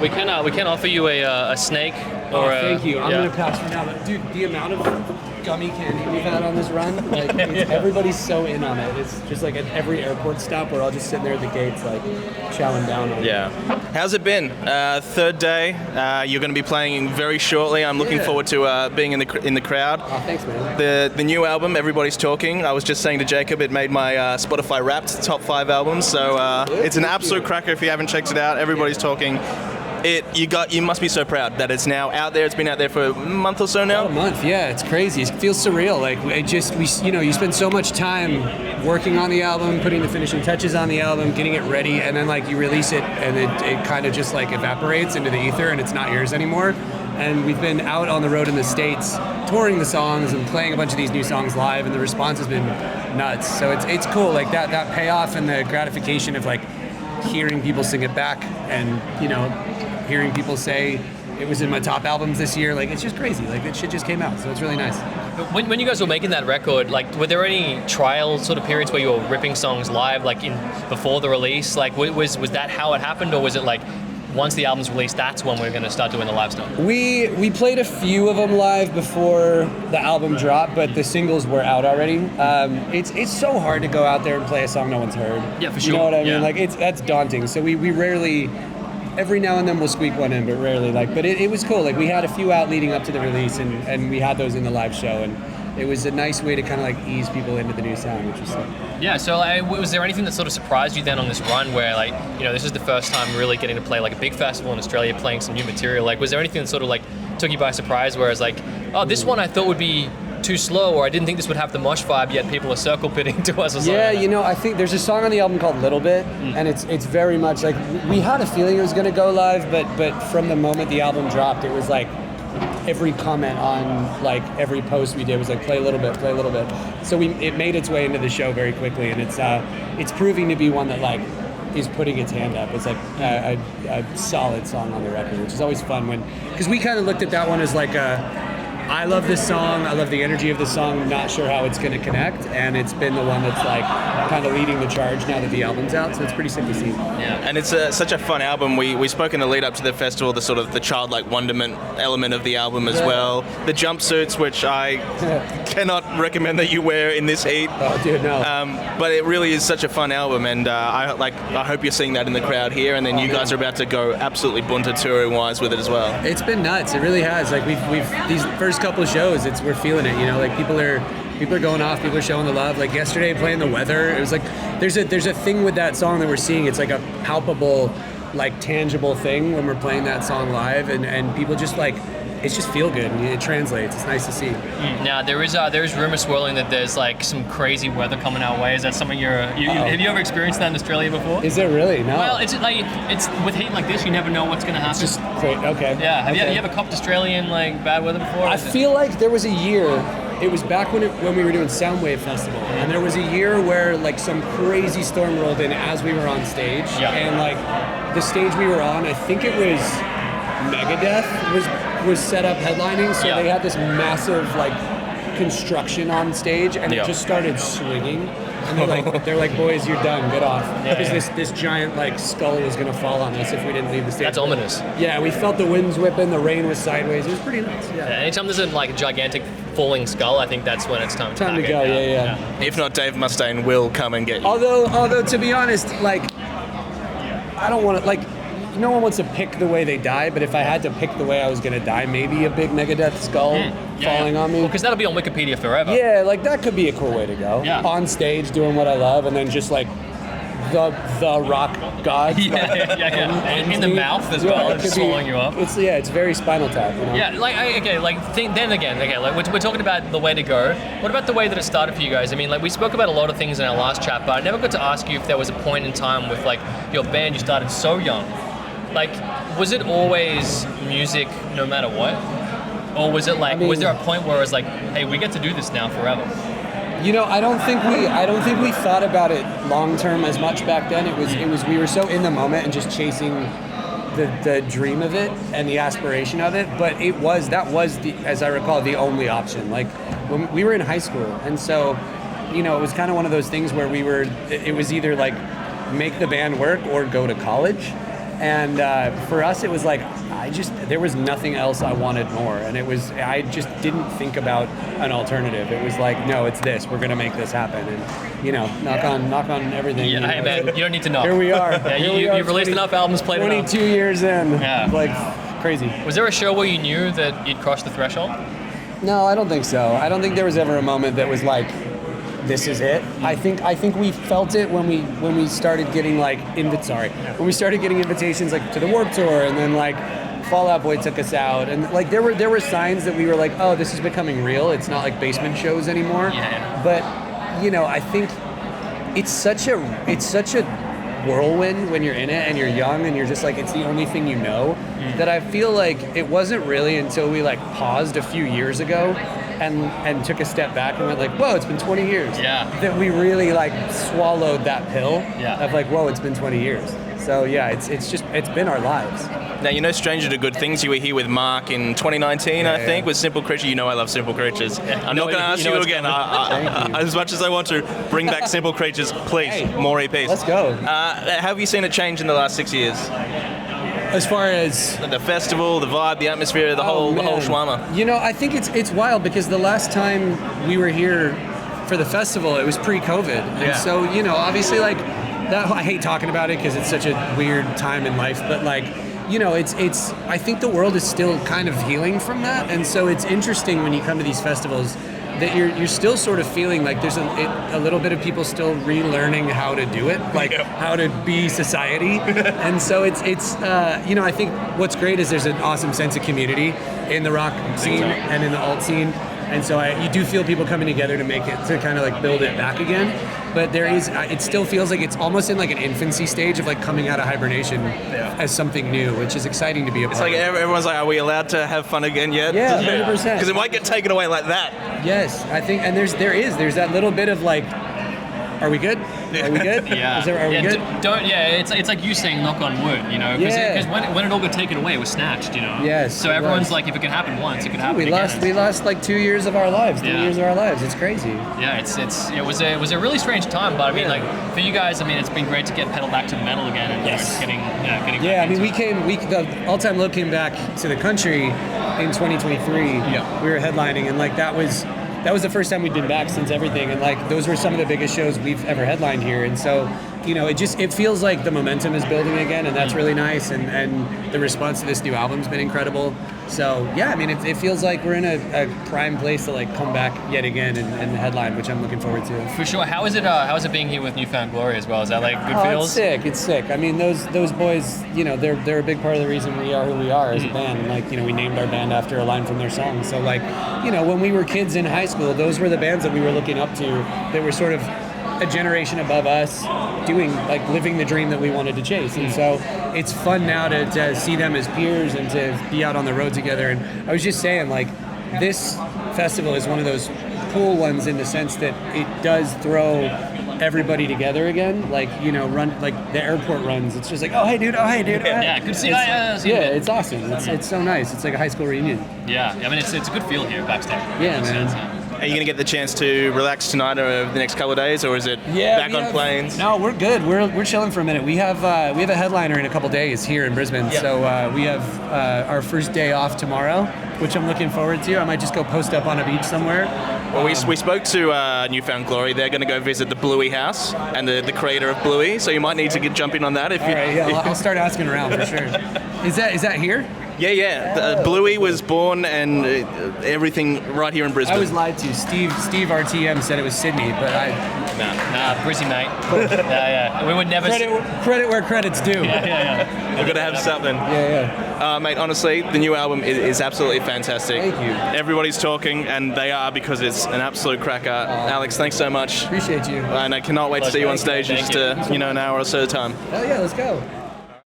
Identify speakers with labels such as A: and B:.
A: we can offer you a snake. Or
B: thank you. I'm gonna pass for now. But dude, the amount of gummy candy we've had on this run, like everybody's so in on it. It's just like at every airport stop, we're all just sitting there at the gates, like chowing down on it.
C: Yeah. How's it been? Third day. You're going to be playing very shortly. I'm looking forward to being in the crowd.
B: Oh, thanks, man.
C: The new album, Everybody's Talking. I was just saying to Jacob, it made my Spotify Wrapped top 5 albums. So it's an absolute cracker. If you haven't checked it out, Everybody's Talking. You must be so proud that it's now out there. It's been out there for a month or so now.
B: A month, yeah. It's crazy. It feels surreal. Like you spend so much time working on the album, putting the finishing touches on the album, getting it ready, and then like you release it, and it kind of just like evaporates into the ether, and it's not yours anymore. And we've been out on the road in the States, touring the songs and playing a bunch of these new songs live, and the response has been nuts. So it's cool. Like that payoff and the gratification of like hearing people sing it back, and hearing people say it was in my top albums this year, like it's just crazy. Like that shit just came out, so it's really nice.
A: When you guys were making that record, like were there any trial sort of periods where you were ripping songs live, like before the release? Like was that how it happened, or was it like once the album's released, that's when we're going to start doing the live stuff?
B: We played a few of them live before the album dropped, but the singles were out already. It's so hard to go out there and play a song no one's heard.
A: Yeah, for sure.
B: You know what I mean?
A: Yeah.
B: Like that's daunting. So we rarely. Every now and then we'll squeak one in, but rarely. But it was cool. Like we had a few out leading up to the release, and we had those in the live show, and it was a nice way to kind of like ease people into the new sound, which was sick.
A: Yeah. So was there anything that sort of surprised you then on this run, where like this is the first time really getting to play like a big festival in Australia, playing some new material? Like was there anything that sort of like took you by surprise, whereas like, oh, this one I thought would be too slow, or I didn't think this would have the mosh vibe, yet people are circle pitting to us or something?
B: Yeah, I think there's a song on the album called Little Bit, and it's very much like, we had a feeling it was going to go live, but from the moment the album dropped, it was like every comment on like every post we did was like, play a little bit. So it made its way into the show very quickly, and it's proving to be one that like is putting its hand up. It's like a solid song on the record, which is always fun because we kind of looked at that one as like I love this song. I love the energy of the song. I'm not sure how it's going to connect, and it's been the one that's like kind of leading the charge now that the album's out. So it's pretty sick to see.
C: Yeah, and it's such a fun album. We spoke in the lead up to the festival, the sort of the childlike wonderment element of the album as well. The jumpsuits, which I cannot recommend that you wear in this heat.
B: Oh, dude, no.
C: But it really is such a fun album, and I hope you're seeing that in the crowd here, and then you guys are about to go absolutely bunter touring wise with it as well.
B: It's been nuts. It really has. Like we've these first couple of shows, we're feeling it. Like people are going off. People are showing the love. Like yesterday, playing The Weather. It was like there's a thing with that song that we're seeing. It's like a palpable, like tangible thing when we're playing that song live, and people just like. It's just feel good, and it translates. It's nice to see.
A: Now there is rumor swirling that there's like some crazy weather coming our way. Is that something have you ever experienced that in Australia before?
B: Is it really? No.
A: Well, it's with heat like this, you never know what's going to happen.
B: It's just great. Okay.
A: Yeah. Have you ever copped Australian like bad weather before?
B: I feel like there was a year. It was back when we were doing Soundwave Festival, and there was a year where like some crazy storm rolled in as we were on stage, and like the stage we were on, I think it was Megadeath was set up headlining, so they had this massive like construction on stage, and it just started swinging. And they're like, boys, you're done, get off. Because this giant like skull was gonna fall on us if we didn't leave the stage.
A: That's ominous.
B: Yeah, we felt the winds whipping, the rain was sideways. It was pretty nuts. Yeah.
A: Anytime there's a gigantic falling skull, I think that's when it's time to
B: go. Yeah.
C: If not, Dave Mustaine will come and get you.
B: Although to be honest, like I don't want to like. No one wants to pick the way they die, but if I had to pick the way I was going to die, maybe a big Megadeth skull falling on me.
A: Well, because that'll be on Wikipedia forever.
B: Yeah, like that could be a cool way to go.
A: Yeah.
B: On stage, doing what I love, and then just like the rock god.
A: In the mouth as well, it's swallowing you up.
B: It's very Spinal Tap.
A: Yeah, we're talking about the way to go. What about the way that it started for you guys? I mean, like we spoke about a lot of things in our last chat, but I never got to ask you if there was a point in time with like your band you started so young. Like, was it always music no matter what? Or was it like, was there a point where it was like, hey, we get to do this now forever?
B: I don't think we thought about it long term as much back then. It was we were so in the moment and just chasing the dream of it and the aspiration of it. But that was as I recall, the only option. Like when we were in high school, and so it was kind of one of those things where it was either like make the band work or go to college. And for us, it was like, there was nothing else I wanted more. And I just didn't think about an alternative. It was like, no, it's this. We're going to make this happen. And, you know, knock on everything.
A: Yeah, hey, man, you don't need to knock.
B: Here we are.
A: Yeah, you've released enough albums, played
B: 22
A: enough.
B: years in.
A: Yeah.
B: Like, crazy.
A: Was there a show where you knew that you'd crossed the threshold?
B: No, I don't think so. I don't think there was ever a moment that was like, this is it. I think we felt it when we started getting like when we started getting invitations like to the Warped Tour, and then like Fall Out Boy took us out, and like there were signs that we were like, oh, this is becoming real. It's not like basement shows anymore.
A: Yeah.
B: But you know, I think it's such a whirlwind when you're in it and you're young and you're just like, it's the only thing you know, that I feel like it wasn't really until we like paused a few years ago and took a step back and went like, whoa, it's been 20 years.
A: Yeah.
B: That we really like swallowed that pill of like, whoa, it's been 20 years. So yeah, it's been our lives.
C: Now, you're no stranger to good things. You were here with Mark in 2019, I think, with Simple Creature. You know I love Simple Creatures. I'm not going to ask you again. As much as I want to, bring back Simple Creatures, please. Hey, more EPs.
B: Let's go.
C: Have you seen it change in the last 6 years?
B: As far as
C: the festival, the vibe, the atmosphere, the whole shawarma.
B: You know, I think it's wild because the last time we were here for the festival, it was pre-COVID, and so you know, obviously, like that. I hate talking about it because it's such a weird time in life, but like, you know, it's. I think the world is still kind of healing from that, and so it's interesting when you come to these festivals that you're still sort of feeling like there's a little bit of people still relearning how to do it, like how to be society. And so it's you know, I think what's great is there's an awesome sense of community in the rock scene and in the alt scene. And so you do feel people coming together to make it, to kind of like build it back again. But there is, it still feels like it's almost in like an infancy stage of like coming out of hibernation as something new, which is exciting to be a part of.
C: It's like everyone's like, are we allowed to have fun again yet?
B: Yeah, 100%.
C: Because it might get taken away like that.
B: Yes, I think, and there's that little bit of like, are we good? Are we good? Are we good?
A: It's like you saying knock on wood, you know, because when it all got taken away, it was snatched, you know.
B: Yes.
A: So everyone's like, if it can happen once, it can happen again.
B: We lost like 2 years of our lives, 3 years of our lives. It's crazy.
A: Yeah, it was a really strange time, but I mean, like for you guys, I mean, it's been great to get pedal back to the metal again and getting.
B: Yeah, I mean, the All Time Low came back to the country in 2023.
A: Yeah.
B: We were headlining, and like that was the first time we'd been back since everything, and like those were some of the biggest shows we've ever headlined here, and so you know, it feels like the momentum is building again, and that's really nice, and the response to this new album's been incredible. So yeah, I mean, it feels like we're in a prime place to like come back yet again and headline, which I'm looking forward to.
A: For sure. How is it being here with Newfound Glory as well? Is that like good feels?
B: It's sick. I mean, those boys, you know, they're a big part of the reason we are who we are as a band. And like, you know, we named our band after a line from their song. So like, you know, when we were kids in high school, those were the bands that we were looking up to, that were sort of a generation above us, doing like living the dream that we wanted to chase. And so it's fun now to see them as peers and to be out on the road together. And I was just saying, like, this festival is one of those cool ones in the sense that it does throw everybody together again. Like, you know, run like the airport runs. It's just like, oh hey dude.
A: Yeah, good to see you.
B: It's awesome. It's so nice. It's like a high school reunion.
A: Yeah, I mean, it's a good feel here backstage.
B: Yeah, man.
C: Are you going to get the chance to relax tonight or over the next couple of days, or is it back on planes?
B: No, we're good. We're chilling for a minute. We have a headliner in a couple days here in Brisbane, so we have our first day off tomorrow, which I'm looking forward to. I might just go post up on a beach somewhere.
C: Well, we spoke to Newfound Glory. They're going to go visit the Bluey house and the creator of Bluey, so you might need to jump in on that.
B: I'll start asking around for sure. Is that here?
C: Yeah. Bluey was born and everything right here in Brisbane.
B: I was lied to. Steve RTM said it was Sydney, but
A: Nah, Brizzy, mate. Yeah. We would never...
B: Credit where credit's due.
A: Yeah.
C: We've got to have something.
B: Yeah.
C: Mate, honestly, the new album is absolutely fantastic.
B: Thank you.
C: Everybody's talking, and they are, because it's an absolute cracker. Alex, thanks so much.
B: Appreciate you.
C: And I cannot wait to see you on stage in just an hour or so time.
B: Hell yeah, let's go.